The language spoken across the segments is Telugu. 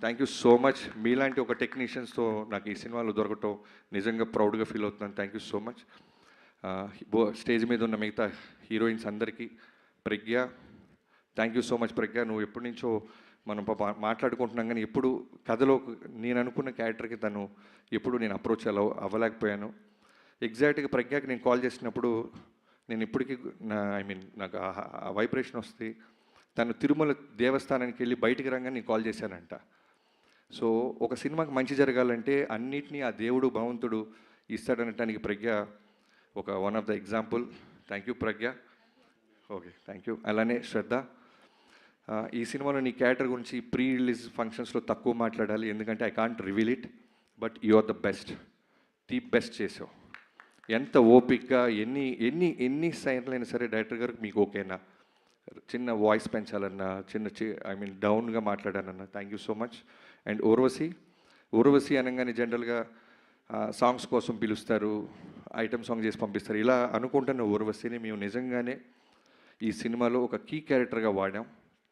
Thank you so much. మీలాంటి ఒక టెక్నీషియన్స్తో నాకు ఈ సినిమాలో దొరకటం నిజంగా ప్రౌడ్గా ఫీల్ అవుతున్నాను. Thank you so much. Stage మీద ఉన్న మిగతా హీరోయిన్స్ అందరికీ, ప్రజ్ఞ, థ్యాంక్ యూ సో మచ్ ప్రజ్ఞ. నువ్వు ఎప్పటి నుంచో మనం మాట్లాడుకుంటున్నాం, కానీ ఎప్పుడు కథలో నేను అనుకున్న క్యారెక్టర్కి తను ఎప్పుడు నేను అప్రోచ్ అవ్వలేకపోయాను. ఎగ్జాక్ట్గా ప్రజ్ఞకి నేను కాల్ చేసినప్పుడు నేను ఇప్పటికీ నాకు ఆ వైబ్రేషన్ వస్తుంది. తను తిరుమల దేవస్థానానికి వెళ్ళి బయటికి రాగానే నేను కాల్ చేశానంట. సో ఒక సినిమాకి మంచి జరగాలంటే అన్నిటినీ ఆ దేవుడు భగవంతుడు ఇస్తాడనటానికి ప్రజ్ఞ ఒక one of the example. Thank you Pragya. Okay, thank you. అలానే శ్రద్ధ, ఈ సినిమాలో నీ క్యారెక్టర్ గురించి ప్రీ రిలీజ్ ఫంక్షన్స్లో తక్కువ మాట్లాడాలి, ఎందుకంటే I can't reveal it, but you are the best, the best చేసావు. ఎంత ఓపిక్గా ఎన్ని ఎన్ని ఎన్ని సైన్లైనా సరే డైరెక్టర్ గారికి మీకు ఓకేనా, చిన్న వాయిస్ పెంచాలన్నా, డౌన్గా మాట్లాడానన్నా, thank you so much. And Urvashi అనగానే జనరల్గా సాంగ్స్ కోసం పిలుస్తారు, ఐటమ్ సాంగ్ చేసి పంపిస్తారు. ఇలా అనుకుంటున్న ఊర్వశిని మేము నిజంగానే ఈ సినిమాలో ఒక కీ క్యారెక్టర్గా వాడాం.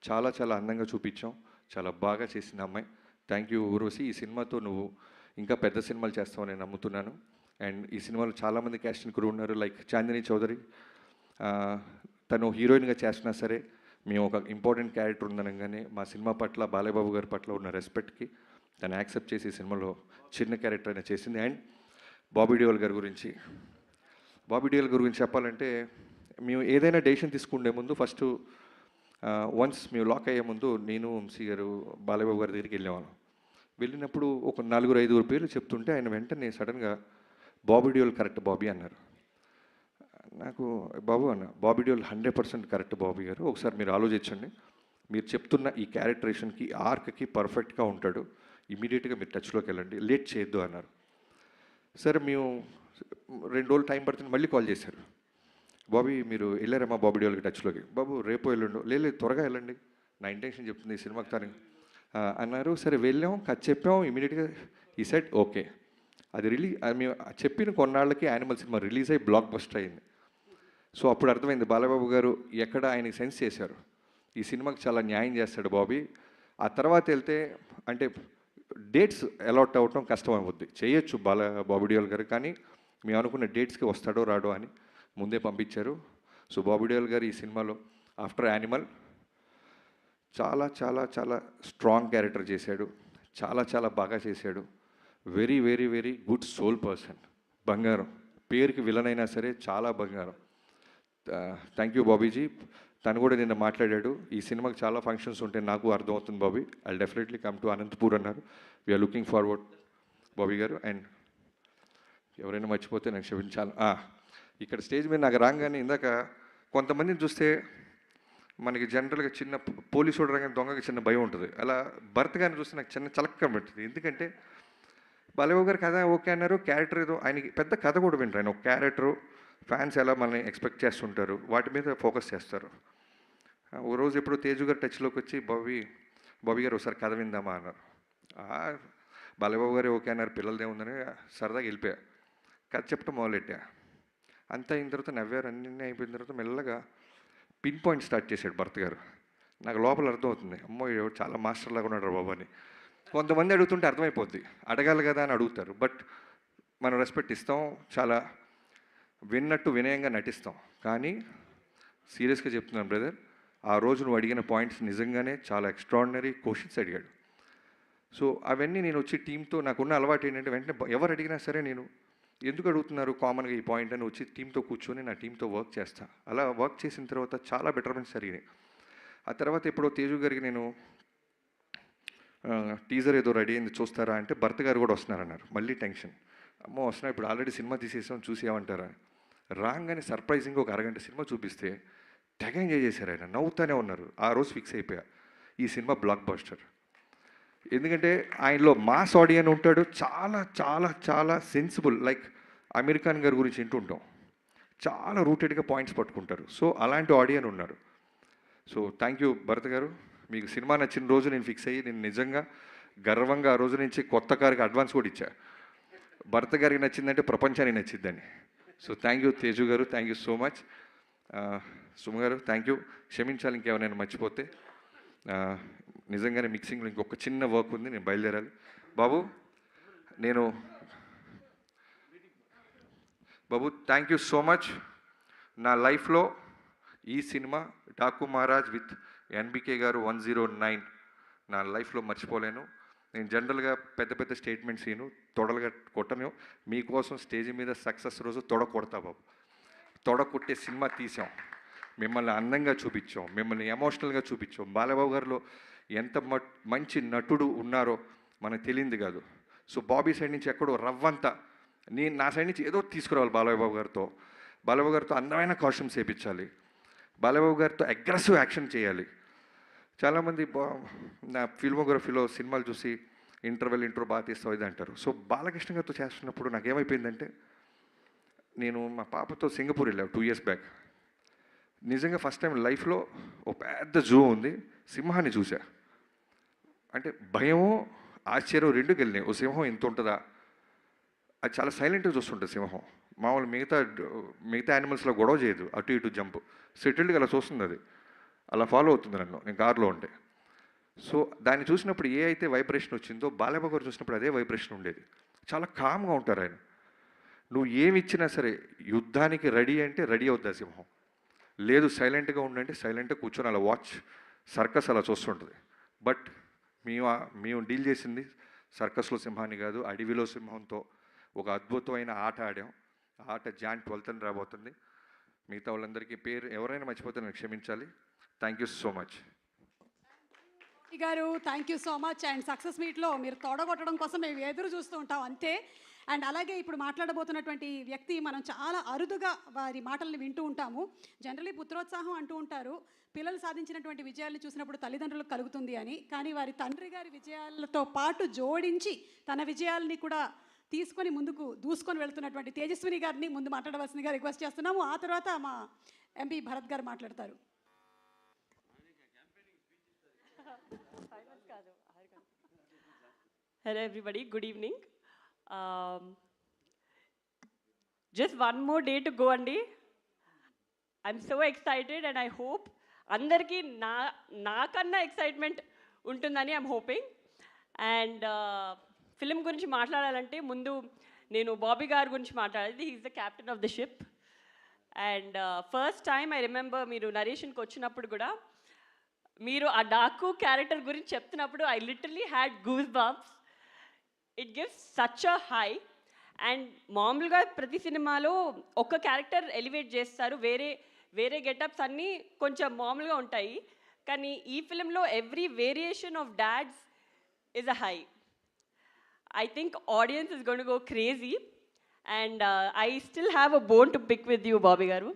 చాలా చాలా అందంగా చూపించాం, చాలా బాగా చేసింది అమ్మాయి. Thank you Urvashi. ఈ సినిమాతో నువ్వు ఇంకా పెద్ద సినిమాలు చేస్తావని నేను నమ్ముతున్నాను. అండ్ ఈ సినిమాలో చాలామంది క్యాస్టింగ్ క్రూ ఉన్నారు, లైక్ చాందిని చౌదరి. తను హీరోయిన్గా చేసినా సరే మేము ఒక ఇంపార్టెంట్ క్యారెక్టర్ ఉందనగానే మా సినిమా పట్ల, బాలయ్యబాబు గారి పట్ల ఉన్న రెస్పెక్ట్కి తను యాక్సెప్ట్ చేసి ఈ సినిమాలో చిన్న క్యారెక్టర్ అయినా చేసింది. అండ్ బాబీ డియోల్ గారి గురించి చెప్పాలంటే, మేము ఏదైనా డెసిషన్ తీసుకునే ముందు ఫస్ట్ వన్స్ మేము లాక్ అయ్యే ముందు నేను, వంశీ గారు, బాలయ్యబాబు గారి దగ్గరికి వెళ్ళినప్పుడు ఒక 4-5 పేర్లు చెప్తుంటే ఆయన వెంటనే సడన్గా బాబీ డియోల్ కరెక్ట్ బాబీ అన్నారు. నాకు బాబు అన్న, బాబీ డియోల్ 100% కరెక్ట్ బాబీ గారు, ఒకసారి మీరు ఆలోచించండి, మీరు చెప్తున్న ఈ క్యారెక్టరేషన్కి, ఆర్క్కి పర్ఫెక్ట్గా ఉంటాడు, ఇమీడియట్గా మీరు టచ్లోకి వెళ్ళండి, లేట్ చేయొద్దు అన్నారు. సరే మేము 2 రోజులు టైం పడుతుంది, మళ్ళీ కాల్ చేశారు. బాబీ మీరు వెళ్ళారమ్మా బాబీ డియోల్కి టచ్లోకి? బాబు రేపు ఎల్లుండు. లేదు త్వరగా వెళ్ళండి, నా ఇంటెన్షన్ చెప్తుంది ఈ సినిమాకి తను అన్నారు. సరే వెళ్ళాం, కథ చెప్పాం, ఇమీడియట్గా ఈ సెట్ ఓకే. అది మేము చెప్పిన కొన్నాళ్ళకి యానిమల్ సినిమా రిలీజ్ అయ్యి బ్లాక్ బస్టర్ అయింది. సో అప్పుడు అర్థమైంది బాలయ్యబాబు గారు ఎక్కడ ఆయనకి సెన్స్ చేశారు, ఈ సినిమాకి చాలా న్యాయం చేస్తాడు బాబీ. ఆ తర్వాత వెళ్తే అంటే డేట్స్ అలాట్ అవ్వటం కష్టం అవుద్ది, చేయొచ్చు బాబీ డియోల్ గారు, కానీ మేము అనుకున్న డేట్స్కి వస్తాడో రాడో అని ముందే పంపించారు. సో బాబీ డియోల్ గారు ఈ సినిమాలో ఆఫ్టర్ యానిమల్ చాలా చాలా చాలా స్ట్రాంగ్ క్యారెక్టర్ చేశాడు, చాలా చాలా బాగా చేశాడు. Very very very good soul person, బంగారం. పేరుకి విలన్ అయినా సరే చాలా బంగారం. Thank you Bobby ji. తను కూడా నిన్న మాట్లాడాడు, ఈ సినిమాకి చాలా ఫంక్షన్స్ ఉంటాయి నాకు అర్థమవుతుంది Bobby, I definitely come to Anantapur అన్నారు. వీఆర్ లుకింగ్ ఫార్వర్డ్ బాబీ గారు. అండ్ ఎవరైనా మర్చిపోతే నాకు క్షమించాలి. ఇక్కడ స్టేజ్ మీద నాకు రాగానే ఇందాక కొంతమందిని చూస్తే మనకి జనరల్గా చిన్న పోలీసు చూడగానే దొంగకి చిన్న భయం ఉంటుంది, అలా భర్త గారిని చూస్తే నాకు చిన్న చలక్క పెడుతుంది. ఎందుకంటే బాలయ్యబాబు గారు కథ ఓకే అన్నారు, క్యారెక్టర్ ఏదో ఆయనకి పెద్ద కథ కూడా వింటారు. ఆయన ఒక క్యారెక్టరు, ఫ్యాన్స్ ఎలా మనల్ని ఎక్స్పెక్ట్ చేస్తుంటారు వాటి మీద ఫోకస్ చేస్తారు. ఓ రోజు ఎప్పుడు తేజు గారు టచ్లోకి వచ్చి బాబీ గారు ఒకసారి కథ విందామా అన్నారు. బాలయ్యబాబు గారు ఓకే అన్నారు, పిల్లలదే ఉందని సరదాగా వెళ్ళిపోయా. కథ చెప్పడం మొదలెట్టా. అంతా అయిన తర్వాత నవ్వారు, అన్నీ అయిపోయిన తర్వాత మెల్లగా పిన్ పాయింట్ స్టార్ట్ చేశాడు భర్త గారు. నాకు లోపల అర్థమవుతుంది, అమ్మో చాలా మాస్టర్ లాగా ఉన్నాడు బాబు అని. కొంతమంది అడుగుతుంటే అర్థమైపోద్ది, అడగాలి కదా అని అడుగుతారు, బట్ మనం రెస్పెక్ట్ ఇస్తాం, చాలా విన్నట్టు వినయంగా నటిస్తాం. కానీ సీరియస్గా చెప్తున్నాను బ్రదర్, ఆ రోజు నువ్వు అడిగిన పాయింట్స్ నిజంగానే చాలా ఎక్స్ట్రాడినరీ క్వశ్చన్స్ అడిగాడు. సో అవన్నీ నేను వచ్చి టీంతో, నాకున్న అలవాటు ఏంటంటే వెంటనే ఎవరు అడిగినా సరే నేను ఎందుకు అడుగుతున్నారు కామన్గా ఈ పాయింట్ అని వచ్చి టీంతో కూర్చొని నా టీంతో వర్క్ చేస్తాను. అలా వర్క్ చేసిన తర్వాత చాలా బెటర్మెంట్స్ జరిగినాయి. ఆ తర్వాత ఎప్పుడో తేజు గారికి నేను టీజర్ ఏదో రెడీ అయింది చూస్తారా అంటే భర్త గారు కూడా వస్తున్నారన్నారు. మళ్ళీ టెన్షన్, అమ్మో వస్తున్నా, ఇప్పుడు ఆల్రెడీ సినిమా తీసేసాం చూసేమంటారా. రాగానే సర్ప్రైజింగ్గా ఒక అరగంట సినిమా చూపిస్తే తెగ ఎంజాయ్ చేశారు, ఆయన నవ్వుతూనే ఉన్నారు. ఆ రోజు ఫిక్స్ అయిపోయా, ఈ సినిమా బ్లాక్ బస్టర్. ఎందుకంటే ఆయనలో మాస్ ఆడియన్ ఉంటాడు, చాలా చాలా చాలా సెన్సిబుల్, లైక్ అమీర్ ఖాన్ గారి గురించి వింటుంటాం, చాలా రూటెడ్గా పాయింట్స్ పట్టుకుంటారు. సో అలాంటి ఆడియన్ ఉన్నారు. సో థ్యాంక్ యూ భరత్ గారు. మీకు సినిమా నచ్చిన రోజు నేను ఫిక్స్ అయ్యి, నేను నిజంగా గర్వంగా ఆ రోజు నుంచి కొత్త కారుకి అడ్వాన్స్ కూడా ఇచ్చా. భరత్ గారికి నచ్చిందంటే ప్రపంచానికి నచ్చిందని. సో థ్యాంక్ యూ తేజు గారు, thank you so much. Suma గారు థ్యాంక్ యూ, క్షమించాలి ఇంకేమైనా మర్చిపోతే. నిజంగానే మిక్సింగ్లో ఇంకొక చిన్న వర్క్ ఉంది, నేను బయలుదేరాలి. బాబు థ్యాంక్ యూ సో మచ్. నా లైఫ్లో ఈ cinema Daaku Maharaj with NBK గారు 109 నా లైఫ్లో మర్చిపోలేను. నేను జనరల్గా పెద్ద పెద్ద స్టేట్మెంట్స్ ఈను, తొడలుగా కొట్టను. మీకోసం స్టేజ్ మీద సక్సెస్ రోజు తొడ కొడతా బాబు. తొడ కొట్టే సినిమా తీసాం, మిమ్మల్ని అందంగా చూపించాం, మిమ్మల్ని ఎమోషనల్గా చూపించాం. బాలబాబు గారిలో ఎంత మంచి నటుడు ఉన్నారో మనకు తెలియంది కాదు. సో బాబీ సైడ్ నుంచి ఎక్కడో రవ్వంతా నా సైడ్ నుంచి ఏదో తీసుకురావాలి. బాలబాబు గారితో అందమైన కాస్ట్యూమ్స్ వేయించాలి, బాలబాబు గారితో అగ్రెసివ్ యాక్షన్ చేయాలి. చాలామంది నా ఫిల్మోగ్రఫీలో సినిమాలు చూసి ఇంట్రో బాగా తీస్తావు ఇది అంటారు. సో బాలకృష్ణ గారితో చేస్తున్నప్పుడు నాకేమైపోయిందంటే, నేను మా పాపతో సింగపూర్ వెళ్ళాను 2 years బ్యాక్. నిజంగా ఫస్ట్ టైం లైఫ్లో ఒక పెద్ద జూ ఉంది, సింహాన్ని చూసా. అంటే భయము ఆశ్చర్యం రెండు వెళ్ళినాయి. ఓ సింహం ఇంత ఉంటుందా, అది చాలా సైలెంట్గా చూస్తుంటుంది సింహం. మామూలు మిగతా యానిమల్స్లో గొడవ చేయదు, అటు ఇటు జంప్ సెటిల్డ్గా అలా చూస్తుంది. అది అలా ఫాలో అవుతుంది నన్ను, నేను కార్లో ఉంటే. సో దాన్ని చూసినప్పుడు ఏ అయితే వైబ్రేషన్ వచ్చిందో బాలబాబు గారు చూసినప్పుడు అదే వైబ్రేషన్ ఉండేది. చాలా కామ్గా ఉంటారు ఆయన. నువ్వు ఏమి ఇచ్చినా సరే యుద్ధానికి రెడీ అంటే రెడీ అవుద్ది సింహం. లేదు సైలెంట్గా ఉండంటే సైలెంట్గా కూర్చొని అలా వాచ్ సర్కస్ అలా చూస్తుంటుంది. బట్ మేము డీల్ చేసింది సర్కస్లో సింహాన్ని కాదు, అడవిలో సింహంతో ఒక అద్భుతమైన ఆట ఆడాం. ఆ ఆట Jan 12th రాబోతుంది. మిగతా వాళ్ళందరికీ పేరు ఎవరైనా మర్చిపోతే నేను క్షమించాలి. థ్యాంక్ యూ సో మచ్ గారు. Thank you so much. And success మీట్లో మీరు తోడగొట్టడం కోసం మేము ఎదురు చూస్తూ ఉంటాం అంతే. అండ్ అలాగే ఇప్పుడు మాట్లాడబోతున్నటువంటి వ్యక్తి మనం చాలా అరుదుగా వారి మాటల్ని వింటూ ఉంటాము. జనరలీ పుత్రోత్సాహం అంటూ ఉంటారు, పిల్లలు సాధించినటువంటి విజయాలను చూసినప్పుడు తల్లిదండ్రులకు కలుగుతుంది అని. కానీ వారి తండ్రి గారి విజయాలతో పాటు జోడించి తన విజయాల్ని కూడా తీసుకొని ముందుకు దూసుకొని వెళ్తున్నటువంటి తేజస్విని గారిని ముందు మాట్లాడవలసిందిగా రిక్వెస్ట్ చేస్తున్నాము. ఆ తర్వాత మా ఎంపీ భరత్ గారు మాట్లాడతారు. Hello everybody, good evening. Just one more day to go andi. I'm so excited and I hope andarki nakanna excitement untundani I'm hoping. And film gurinchi maatladalante mundu nenu Bobby garu gurinchi maatladali. He is the captain of the ship. And first time I remember meeru narration ki vachinappudu kuda మీరు ఆ డాకు క్యారెక్టర్ గురించి చెప్తున్నప్పుడు I literally had goose bumps. It gives such a high. And మామూలుగా ప్రతి సినిమాలో ఒక క్యారెక్టర్ ఎలివేట్ చేస్తారు, వేరే గెటప్స్ అన్నీ కొంచెం మామూలుగా ఉంటాయి. కానీ ఈ ఫిలింలో every variation of dads is a high. I think audience is going to go crazy. And I still have a bone to pick with you Bobby garu.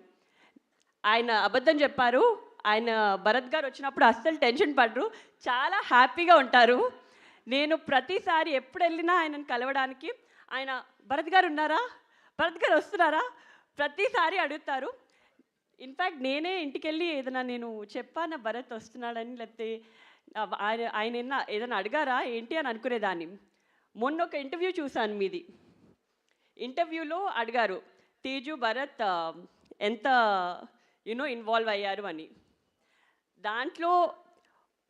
ఆయన అబద్ధం చెప్పారు, ఆయన భరత్ గారు వచ్చినప్పుడు అస్సలు టెన్షన్ పడరు, చాలా హ్యాపీగా ఉంటారు. నేను ప్రతిసారి ఎప్పుడు వెళ్ళినా ఆయనను కలవడానికి ఆయన భరత్ గారు ఉన్నారా, భరత్ గారు వస్తున్నారా ప్రతిసారి అడుగుతారు. ఇన్ఫ్యాక్ట్ నేనే ఇంటికి వెళ్ళి ఏదైనా నేను చెప్పాను భరత్ వస్తున్నాడని, లేకపోతే ఆయన ఏదైనా అడిగారా ఏంటి అని అనుకునేదాన్ని. మొన్న ఒక ఇంటర్వ్యూ చూశాను మీది. ఇంటర్వ్యూలో అడిగారు తేజు భరత్ ఎంత ఇన్వాల్వ్ అయ్యారు అని. దాంట్లో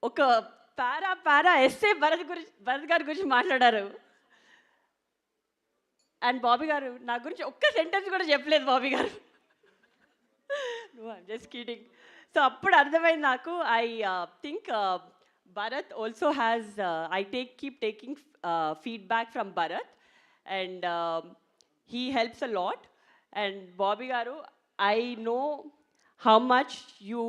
ఒక పారా ఎస్సే భరత్ గారి గురించి మాట్లాడారు. అండ్ బాబీ గారు నా గురించి ఒక్క సెంటెన్స్ కూడా చెప్పలేదు బాబీ గారు. Just kidding. సో అప్పుడు అర్థమైంది నాకు. I think Bharat also has keep taking feedback from Bharat and he helps a lot. And Bobby garu, I know how much you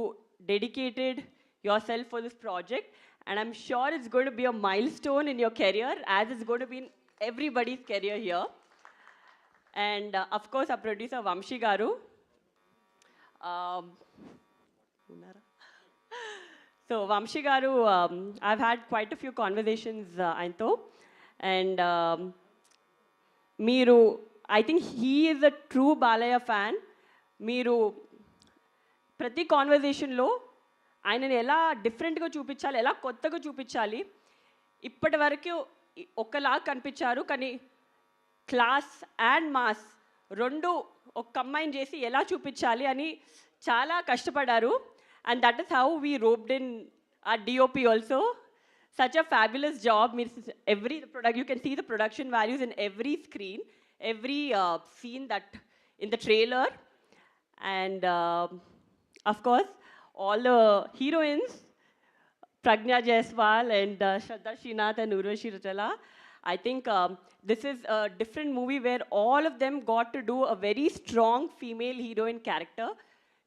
dedicated yourself for this project, and I'm sure it's going to be a milestone in your career, as it's going to be in everybody's career here. And of course our producer Vamshi garu, so Vamshi garu, I've had quite a few conversations ayinto, and meeru, I think he is a true Balaya fan. meeru ప్రతి కాన్వర్జేషన్లో ఆయనని ఎలా డిఫరెంట్గా చూపించాలి, ఎలా కొత్తగా చూపించాలి. ఇప్పటి వరకు ఒకలా కనిపించారు, కానీ క్లాస్ అండ్ మాస్ రెండు ఒక కంబైన్ చేసి ఎలా చూపించాలి అని చాలా కష్టపడ్డారు. And that is how we roped in a DOP also. such a fabulous job. Every product, you can see the production values in every screen, every scene that in the trailer, and of course, all the heroines, Pragna Jaiswal and Shraddha Srinath and Urvashi Rautela. I think this is a different movie where all of them got to do a very strong female heroine character.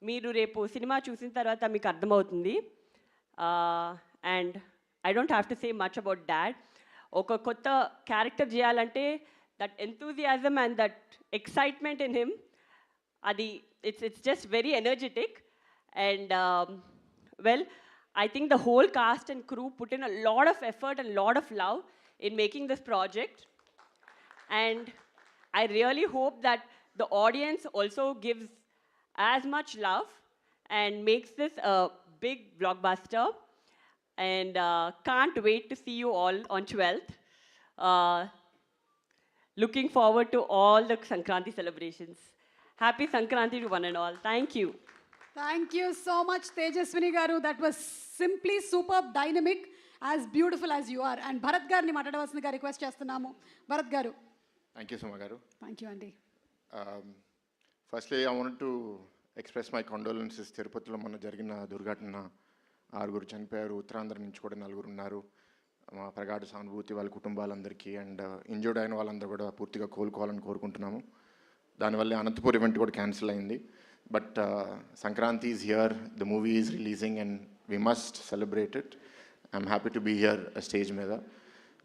మీరు రేపు సినిమా చూసిన తర్వాత మీకు అర్థమవుతుంది. And I don't have to say much about that. ఒక కొత్త క్యారెక్టర్ చేయాలంటే that enthusiasm and that excitement in him, అది it's just very energetic. And well, I think the whole cast and crew put in a lot of effort and lot of love in making this project. And I really hope that the audience also gives as much love and makes this a big blockbuster. And can't wait to see you all on 12th. Looking forward to all the Sankranti celebrations. Happy Sankranti to one and all. Thank you. Thank you so much, Tejaswini garu. That was simply superb, dynamic, as beautiful as you are. And Bharat garni మాట్లాడవలసిందిగా రిక్వెస్ట్ చేస్తున్నాము. భరత్ గారు. Thank you, Suma garu. Thank you, Andy. Firstly, I wanted to express my condolences. తిరుపతిలో మొన్న జరిగిన దుర్ఘటన, 6 చనిపోయారు, ఉత్తరాంధ్ర నుంచి కూడా 4 ఉన్నారు. మా ప్రగాఢ సానుభూతి వాళ్ళ కుటుంబాలందరికీ. అండ్ ఇంజూర్డ్ అయిన వాళ్ళందరూ కూడా పూర్తిగా కోలుకోవాలని కోరుకుంటున్నాము. దానివల్ల అనంతపూర్ ఈవెంట్ కూడా క్యాన్సిల్ అయింది. But Sankranti is here, the movie is releasing and we must celebrate it. I'm happy to be here stage మీద.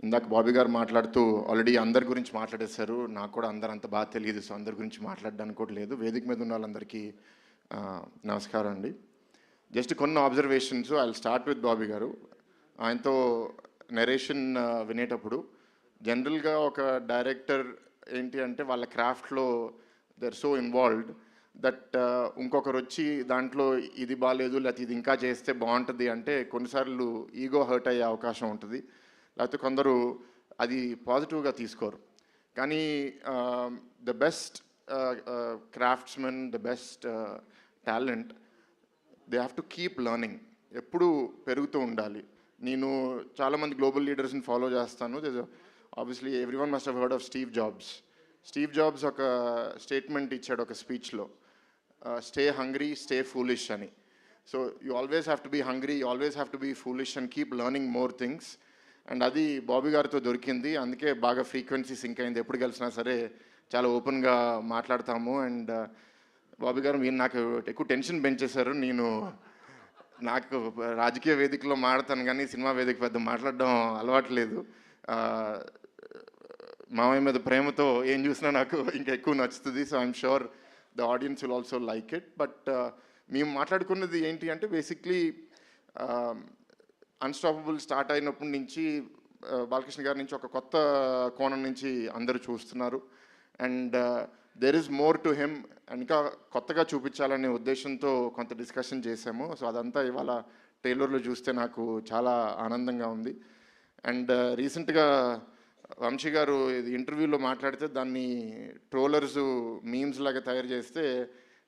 ఇందాక బాబీ గారు మాట్లాడుతూ ఆల్రెడీ అందరి గురించి మాట్లాడేశారు. నాకు కూడా అందరు అంత బాగా తెలియదు, సో అందరి గురించి మాట్లాడడానికి కూడా లేదు. వేదిక మీద ఉన్న వాళ్ళందరికీ నమస్కారం అండి. జస్ట్ కొన్ని observations. I will start with Bobby గారు. ఆయనతో నెరేషన్ వినేటప్పుడు జనరల్గా ఒక డైరెక్టర్ ఏంటి అంటే వాళ్ళ క్రాఫ్ట్లో they are so involved that ఇంకొకరు వచ్చి దాంట్లో ఇది బాగాలేదు లేకపోతే ఇది ఇంకా చేస్తే బాగుంటుంది అంటే కొన్నిసార్లు ఈగో హర్ట్ అయ్యే అవకాశం ఉంటుంది, లేకపోతే కొందరు అది పాజిటివ్గా తీసుకోరు. కానీ the best craftsmen, the best talent, they have to keep learning. ఎప్పుడూ పెరుగుతూ ఉండాలి. నేను చాలామంది గ్లోబల్ లీడర్స్ని ఫాలో చేస్తాను. Obviously everyone must have heard of Steve Jobs. Steve Jobs ఒక స్టేట్మెంట్ ఇచ్చాడు ఒక స్పీచ్లో, స్టే హంగ్రీ, స్టే ఫూలిష్ అని. So you always have to be hungry, you always have to be foolish and keep learning more things. And అది బాబీ గారితో దొరికింది. అందుకే బాగా ఫ్రీక్వెన్సీ సింక్ అయింది. ఎప్పుడు కలిసినా సరే చాలా ఓపెన్గా మాట్లాడతాము. అండ్ బాబీ గారు మీరు నాకు ఎక్కువ టెన్షన్ పెంచేశారు. నాకు రాజకీయ వేదికలో మాట్లాడతాను కానీ సినిమా వేదిక పెద్ద మాట్లాడడం అలవాట్లేదు. మామయ్య మీద ప్రేమతో ఏం చూసినా నాకు ఇంకా ఎక్కువ నచ్చుతుంది. So I'm sure the audience will also like it. But మేము మాట్లాడుకున్నది ఏంటి అంటే బేసిక్లీ అన్స్టాపబుల్ స్టార్ట్ అయినప్పటి నుంచి బాలకృష్ణ గారి నుంచి ఒక కొత్త కోణం నుంచి అందరూ చూస్తున్నారు. And there is more to him. ఇంకా కొత్తగా చూపించాలనే ఉద్దేశంతో కొంత డిస్కషన్ చేశాము. సో అదంతా ఇవాళ ట్రైలర్లో చూస్తే నాకు చాలా ఆనందంగా ఉంది. అండ్ రీసెంట్గా వంశీ గారు ఇది ఇంటర్వ్యూలో మాట్లాడితే దాన్ని ట్రోలర్స్ మీమ్స్ లాగా తయారు చేస్తే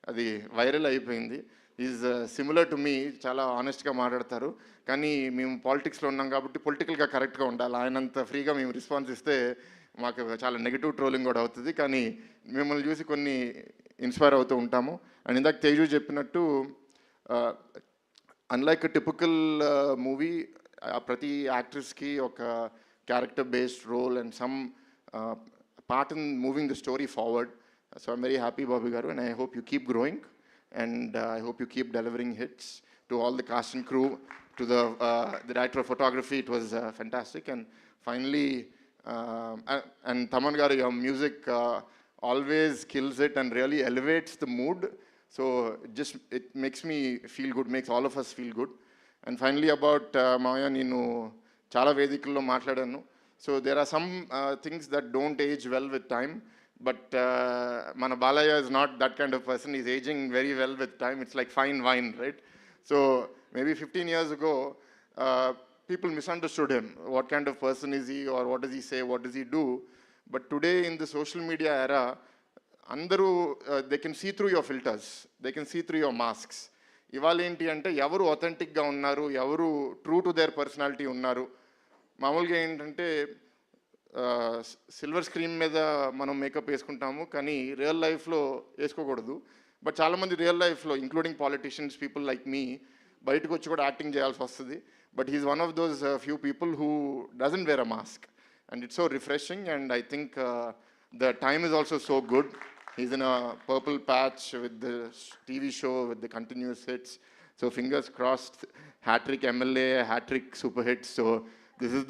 అది వైరల్ అయిపోయింది. ఈజ్ సిమిలర్ టు మీ, చాలా ఆనెస్ట్గా మాట్లాడతారు. కానీ మేము పాలిటిక్స్లో ఉన్నాం కాబట్టి పొలిటికల్గా కరెక్ట్గా ఉండాలి. ఆయనంత ఫ్రీగా మేము రెస్పాన్స్ ఇస్తే మాకు చాలా నెగిటివ్ ట్రోలింగ్ కూడా అవుతుంది. కానీ మిమ్మల్ని చూసి కొన్ని ఇన్స్పైర్ అవుతూ ఉంటాము. అండ్ ఇందాక తేజు చెప్పినట్టు అన్లైక్ టిపికల్ మూవీ, ప్రతి యాక్టర్స్కి ఒక character based role and some part in moving the story forward. So I'm very happy Bobby గారు, and I hope you keep growing and I hope you keep delivering hits. To all the cast and crew, to the director of photography, it was fantastic. And finally, and Taman garu, your music always kills it and really elevates the mood. So it makes me feel good, makes all of us feel good. And finally about Maya, nenu chala vedikuల్లో మాట్లాడాను. So there are some things that don't age well with time, but mana Balaya is not that kind of person. He's aging very well with time. It's like fine wine, right? So maybe 15 years ago, people misunderstood him. What kind of person is he, or what does he say, what does he do? But today in the social media era, andaru they can see through your filters, they can see through your masks. ఇవాళ ఏంటి అంటే ఎవరు అథెంటిక్గా ఉన్నారు, ఎవరు ట్రూ టు దేర్ పర్సనాలిటీ ఉన్నారు మామూలుగా ఏంటంటే సిల్వర్ స్క్రీన్ మీద మనం మేకప్ వేసుకుంటాము, కానీ రియల్ లైఫ్లో వేసుకోకూడదు. బట్ చాలామంది రియల్ లైఫ్లో including politicians, people like me, బయటకు వచ్చి కూడా యాక్టింగ్ చేయాల్సి వస్తుంది. But he's one of those few people who doesn't wear a mask and it's so refreshing. And I think the time is also so good. He's in a purple patch with the TV show, with the continuous hits. So fingers crossed, hat-trick MLA, hat-trick super hits. So this is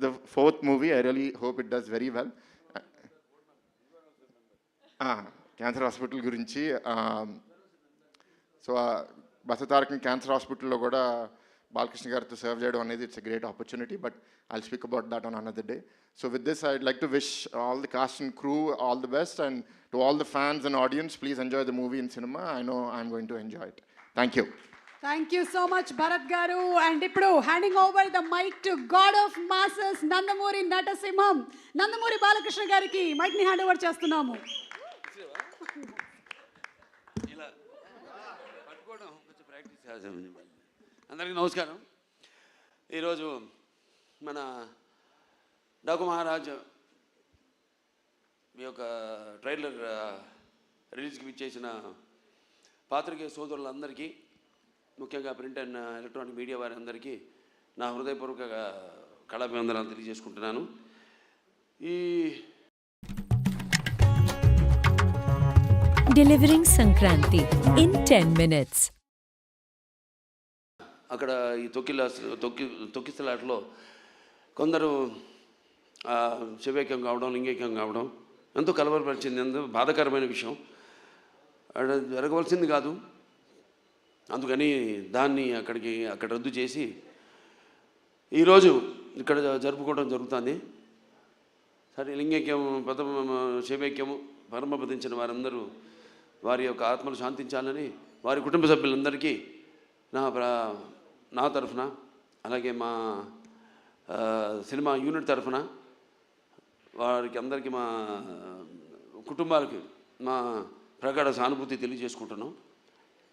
the fourth movie. I really hope it does very well. Cancer hospital gurinchi. So Basatarakam Cancer Hospital lo kuda Balakrishna gartho serve cheyadam anedi it's a great opportunity, but I'll speak about that on another day. So with this, I'd like to wish all the cast and crew all the best, and to all the fans and audience, please enjoy the movie in cinema. I know I'm going to enjoy it. Thank you. Thank you so much Bharat గారు. అండ్ ఇప్పుడు handing over the mic to god of masses Nandamuri నటసింహం, నందమూరి బాలకృష్ణ గారికి మైక్ ని హ్యాండ్ ఓవర్ చేస్తున్నాము. ఇలా పట్టుకోవడం కొంచెం ప్రాక్టీస్ చేద్దాం. అందరికీ నమస్కారం. ఈరోజు మన డాకు మహారాజ్ మీ యొక్క ట్రైలర్ రిలీజ్కి ఇచ్చేసిన పాత్రికేయ సోదరులందరికీ, ముఖ్యంగా ప్రింట్ అండ్ ఎలక్ట్రానిక్ మీడియా వారి అందరికీ నా హృదయపూర్వక కళాభివందనాలు తెలియజేసుకుంటున్నాను. ఈ Delivering Sankranti in 10 minutes. అక్కడ ఈ తొక్కిసలాటలో కొందరు శివైక్యం కావడం, లింగైక్యం కావడం ఎంతో కలవరపరిచింది, ఎంతో బాధాకరమైన విషయం. అది జరగవలసింది కాదు. అందుకని దాన్ని అక్కడ రద్దు చేసి ఈరోజు ఇక్కడ జరుపుకోవడం జరుగుతుంది. సరే, లింగైక్యం శివైక్యము పరమపదించిన వారందరూ వారి యొక్క ఆత్మలు శాంతించాలని వారి కుటుంబ సభ్యులందరికీ నా తరఫున, అలాగే మా సినిమా యూనిట్ తరఫున వారికి అందరికీ, మా కుటుంబాలకి మా ప్రగాఢ సానుభూతి తెలియజేసుకుంటున్నాం.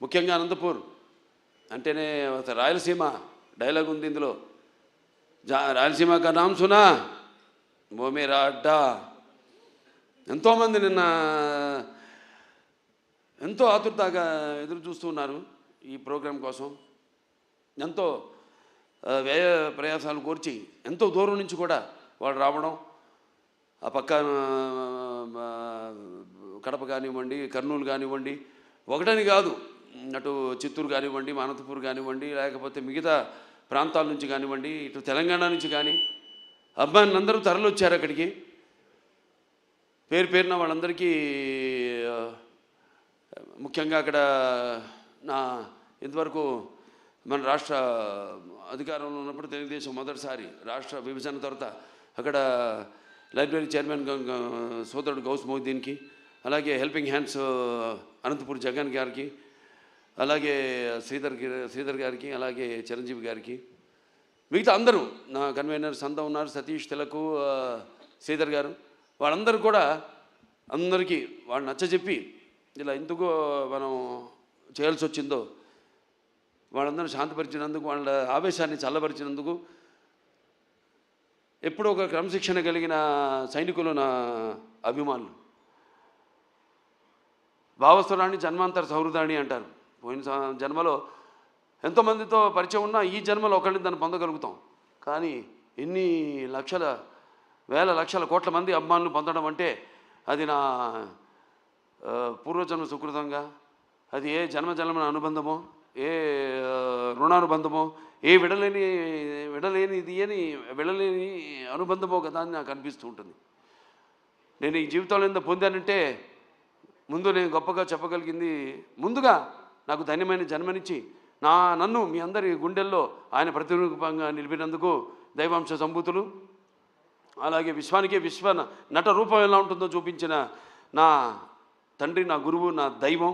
ముఖ్యంగా అనంతపూర్ అంటేనే రాయలసీమ డైలాగ్ ఉంది ఇందులో. రాయలసీమ కా నామ్ సునా ఓ మేరా అడ్డా. ఎంతోమంది నిన్న ఎంతో ఆతురతగా ఎదురు చూస్తూ ఉన్నారు ఈ ప్రోగ్రాం కోసం. ఎంతో వ్యయ ప్రయాసాలు కోర్చి ఎంతో దూరం నుంచి కూడా వాళ్ళు రావడం, ఆ పక్క కడప కానివ్వండి, కర్నూలు కానివ్వండి, ఒకటని కాదు, అటు చిత్తూరు కానివ్వండి, అనంతపూర్ కానివ్వండి, లేకపోతే మిగతా ప్రాంతాల నుంచి కానివ్వండి, ఇటు తెలంగాణ నుంచి కానీ అబ్బాయిని అందరూ తరలివచ్చారు అక్కడికి. పేరున వాళ్ళందరికీ ముఖ్యంగా అక్కడ ఇంతవరకు మన రాష్ట్ర అధికారంలో ఉన్నప్పుడు తెలుగుదేశం మొదటిసారి రాష్ట్ర విభజన తర్వాత అక్కడ లైబ్రరీ చైర్మన్ సోదరుడు గౌస్ మొహిద్దీన్కి, అలాగే హెల్పింగ్ హ్యాండ్స్ అనంతపూర్ జగన్ గారికి, అలాగే శ్రీధర్ గారికి, అలాగే చిరంజీవి గారికి, మిగతా అందరూ నా కన్వీనర్స్ అంతా ఉన్నారు, సతీష్ తిలకు, శ్రీధర్ గారు, వాళ్ళందరూ కూడా అందరికీ వాళ్ళు నచ్చజెప్పి ఇలా ఎందుకు మనం చేయాల్సి వచ్చిందో వాళ్ళందరూ శాంతపరిచినందుకు, వాళ్ళ ఆవేశాన్ని చల్లబరిచినందుకు, ఎప్పుడూ ఒక క్రమశిక్షణ కలిగిన సైనికులు నా అభిమానులు. భావస్వరాన్ని జన్మాంతర సౌహృదాన్ని అంటారు. పోయిన జన్మలో ఎంతోమందితో పరిచయం ఉన్నా ఈ జన్మలో ఒకరిని దాన్ని పొందగలుగుతాం. కానీ ఎన్ని లక్షల వేల లక్షల కోట్ల మంది అభిమానులు పొందడం అంటే అది నా పూర్వజన్మ సుకృతంగా, అది ఏ జన్మజన్మన అనుబంధమో, ఏ రుణానుబంధమో, ఏ విడలేని అనుబంధమో కదా అని నాకు అనిపిస్తూ ఉంటుంది. నేను ఈ జీవితంలో ఎంత పొందానంటే ముందు నేను గొప్పగా చెప్పగలిగింది, ముందుగా నాకు ధన్యమైన జన్మనిచ్చి నన్ను మీ అందరి గుండెల్లో ఆయన ప్రతిరూపంగా నిలిపినందుకు దైవాంశ సంభూతులు, అలాగే విశ్వానికే విశ్వ నట రూపం ఎలా ఉంటుందో చూపించిన నా తండ్రి, నా గురువు, నా దైవం,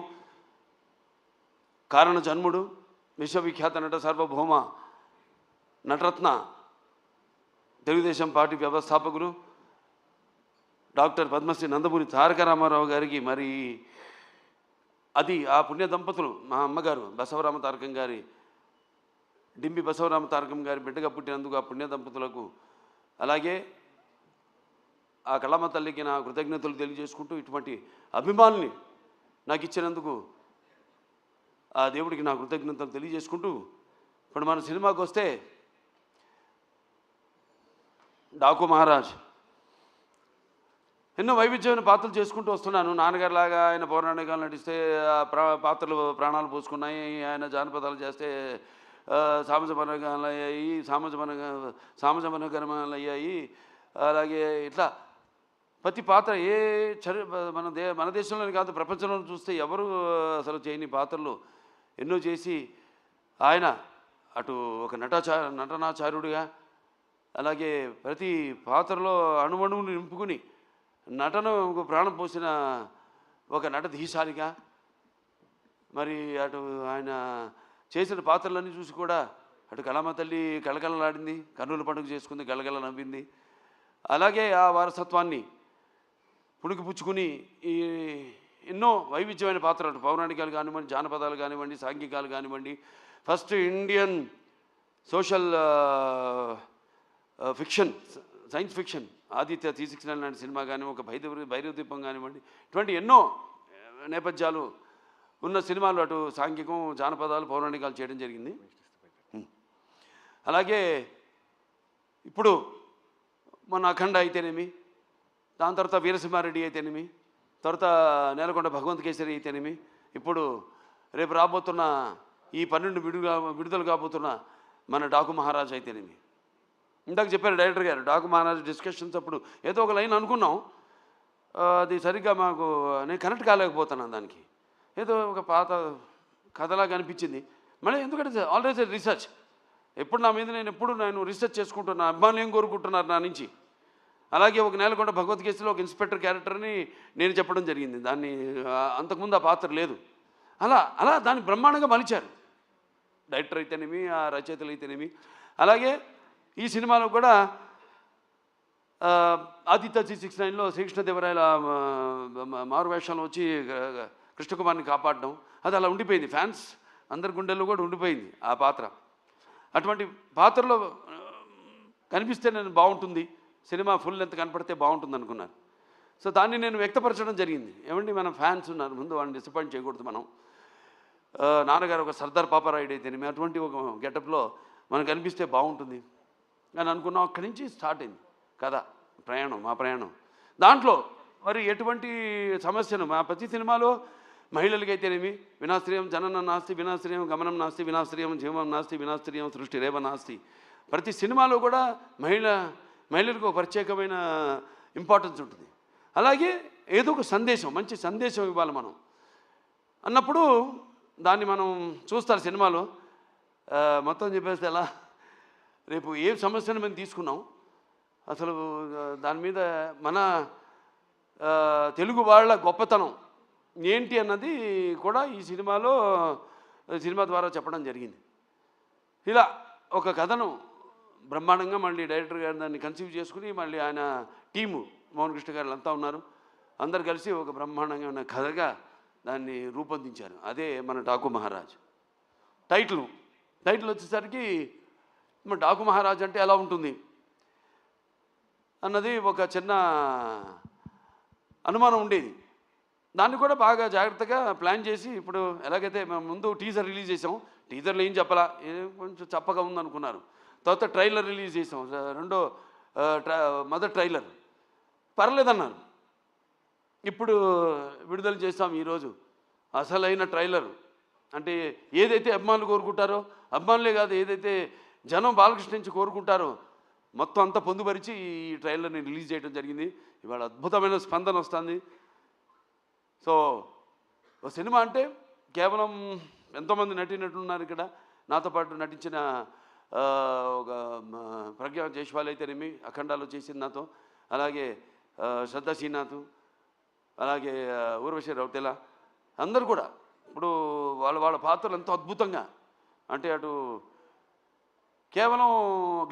కారణ జన్ముడు, విశ్వవిఖ్యాత నట సార్వభౌమ నటరత్న, తెలుగుదేశం పార్టీ వ్యవస్థాపకులు డాక్టర్ పద్మశ్రీ నందమూరి తారక రామారావు గారికి, మరి అది ఆ పుణ్య దంపతులు మా అమ్మగారు బసవరామ తారకం గారి, డింబి బసవరామ తారకం గారి బిడ్డగా పుట్టినందుకు ఆ పుణ్య దంపతులకు అలాగే ఆ కళమ్మ తల్లికి నా కృతజ్ఞతలు తెలియజేసుకుంటూ ఇటువంటి అభిమానుల్ని నాకు ఇచ్చినందుకు ఆ దేవుడికి నా కృతజ్ఞతలు తెలియజేసుకుంటూ ఇప్పుడు మన సినిమాకి వస్తే డాకు మహారాజ్ ఎన్నో వైవిధ్యమైన పాత్రలు చేసుకుంటూ వస్తున్నాను. నాన్నగారిలాగా ఆయన పౌరాణికాలు నటిస్తే పాత్రలు ప్రాణాలు పోసుకున్నాయి. ఆయన జానపదాలు చేస్తే సామాజ అయ్యాయి, సామాజ మనగరమాలు అయ్యాయి. అలాగే ఇట్లా ప్రతి పాత్ర మన దేశంలోనే కాదు ప్రపంచంలో చూస్తే ఎవరు అసలు చేయని పాత్రలు ఎన్నో చేసి ఆయన అటు ఒక నటనాచార్యుడిగా అలాగే ప్రతి పాత్రలో అణువణువును నింపుకుని నటనకు ప్రాణం పోసిన ఒక నటధీశాలిగా మరి అటు ఆయన చేసిన పాత్రలన్నీ చూసి కూడా అటు కళమ్మ తల్లి కళకళలాడింది, కన్నుల పండుగ చేసుకుంది, గలగల నవ్వింది. అలాగే ఆ వారసత్వాన్ని పుణికిపుచ్చుకుని ఈ ఎన్నో వైవిధ్యమైన పాత్రలు పౌరాణికాలు కానివ్వండి, జానపదాలు కానివ్వండి, సాంఘికాలు కానివ్వండి, first Indian social fiction, science fiction Aditya 369 లాంటి సినిమా కానీ, ఒక భైరవ దీపం కానివ్వండి, ఇటువంటి ఎన్నో నేపథ్యాలు ఉన్న సినిమాలు అటు సాంఘికం, జానపదాలు, పౌరాణికాలు చేయడం జరిగింది. అలాగే ఇప్పుడు మన అఖండ అయితేనేమి, దాని తర్వాత వీరసింహారెడ్డి అయితేనేమి, తర్వాత నేలకొండ భగవంత్ కేసరి అయితేనేమి, ఇప్పుడు రేపు రాబోతున్న ఈ 12 విడుదల కాబోతున్న మన డాకు మహారాజ్ అయితేనేమి. ఇందాక చెప్పారు డైరెక్టర్ గారు, డాకు మహారాజ్ డిస్కషన్స్ అప్పుడు ఏదో ఒక లైన్ అనుకున్నాం, అది సరిగ్గా నేను కనెక్ట్ కాలేకపోతున్నాను. దానికి ఏదో ఒక పాత కథలాగా అనిపించింది. మళ్ళీ ఎందుకంటే ఆల్వేస్ రీసెర్చ్, ఎప్పుడు నా మీద నేను రీసెర్చ్ చేసుకుంటున్నాను, అభిమానులు ఏం కోరుకుంటున్నారు నా నుంచి. అలాగే ఒక నేలకొండ భగవద్గీతలో ఒక ఇన్స్పెక్టర్ క్యారెక్టర్ని నేను చెప్పడం జరిగింది. దాన్ని అంతకుముందు ఆ పాత్ర లేదు. అలా దాన్ని బ్రహ్మాండంగా మలిచారు డైరెక్టర్ అయితేనేమి, ఆ రచయితలు అయితేనేమి. అలాగే ఈ సినిమాలో కూడా ఆదిత్య 369లో శ్రీకృష్ణదేవరాయల మారువేషంలో వచ్చి కృష్ణకుమార్ని కాపాడడం, అది అలా ఉండిపోయింది. ఫ్యాన్స్ అందరి గుండెల్లో కూడా ఉండిపోయింది ఆ పాత్ర. అటువంటి పాత్రలో కనిపిస్తే నేను బాగుంటుంది, సినిమా ఫుల్ లెంత్ కనపడితే బాగుంటుంది అనుకున్నాను. సో దాన్ని నేను వ్యక్తపరచడం జరిగింది. ఏమండి, మన ఫ్యాన్స్ ఉన్నారు, ముందు వాళ్ళని డిసప్పాయింట్ చేయకూడదు మనం. నాన్నగారు ఒక సర్దార్ పాపారాయుడు అయితేనేమి అటువంటి ఒక గెటప్లో మనకు కనిపిస్తే బాగుంటుంది అని అనుకున్నాం. అక్కడి నుంచి స్టార్ట్ అయింది కథ ప్రయాణం, మా ప్రయాణం. దాంట్లో మరి ఎటువంటి సమస్యను మా ప్రతి సినిమాలో మహిళలకైతేనేమి వినాశ్రయం జననం నాస్తి, వినాశ్రయం గమనం నాస్తి, వినాశ్రయం జీవం నాస్తి, వినాశ్రయం సృష్టి రేవ నాస్తి. ప్రతి సినిమాలో కూడా మహిళలకు ఒక ప్రత్యేకమైన ఇంపార్టెన్స్ ఉంటుంది. అలాగే ఏదో ఒక సందేశం, మంచి సందేశం ఇవ్వాలి మనం అన్నప్పుడు దాన్ని మనం చూస్తారు సినిమాలో. మొత్తం చెప్పేస్తే ఎలా, రేపు ఏ సమస్యను మేము తీసుకున్నాం, అసలు దాని మీద మన తెలుగు వాళ్ళ గొప్పతనం ఏంటి అన్నది కూడా ఈ సినిమా ద్వారా చెప్పడం జరిగింది. ఇలా ఒక కథను బ్రహ్మాండంగా మళ్ళీ డైరెక్టర్ గారు దాన్ని కన్సీవ్ చేసుకుని, మళ్ళీ ఆయన టీము మోహన్ కృష్ణ గారు అంతా ఉన్నారు, అందరు కలిసి ఒక బ్రహ్మాండంగా ఉన్న కథగా దాన్ని రూపొందించారు. అదే మన డాకు మహారాజ్. టైటిల్ వచ్చేసరికి మన డాకు మహారాజ్ అంటే ఎలా ఉంటుంది అన్నది ఒక చిన్న అనుమానం ఉండేది. దాన్ని కూడా బాగా జాగ్రత్తగా ప్లాన్ చేసి, ఇప్పుడు ఎలాగైతే మేము ముందు టీజర్ రిలీజ్ చేసాం, టీజర్లో ఏం చెప్పాలా, కొంచెం చప్పగా ఉందనుకున్నారు. తర్వాత ట్రైలర్ రిలీజ్ చేసాం, మొదటి ట్రైలర్ పర్లేదన్నారు. ఇప్పుడు విడుదల చేస్తాం ఈరోజు అసలైన ట్రైలర్. అంటే ఏదైతే అభిమానులు కోరుకుంటారో, అభిమానులే కాదు ఏదైతే జనం బాలకృష్ణ నుంచి కోరుకుంటారో మొత్తం అంతా పొందుపరిచి ఈ ట్రైలర్ని రిలీజ్ చేయడం జరిగింది. ఇవాళ అద్భుతమైన స్పందన వస్తుంది. సో ఒక సినిమా అంటే కేవలం ఎంతోమంది నటీనటులున్నారు ఇక్కడ. నాతో పాటు నటించిన ఒక ప్రజ్ఞా జైస్వాల్ అయితేనేమి అఖండాలో చేసింది నాతో, అలాగే శ్రద్ధా శ్రీనాథ్, అలాగే ఊర్వశి రౌతెల, అందరూ కూడా ఇప్పుడు వాళ్ళ పాత్రలు ఎంతో అద్భుతంగా, అంటే అటు కేవలం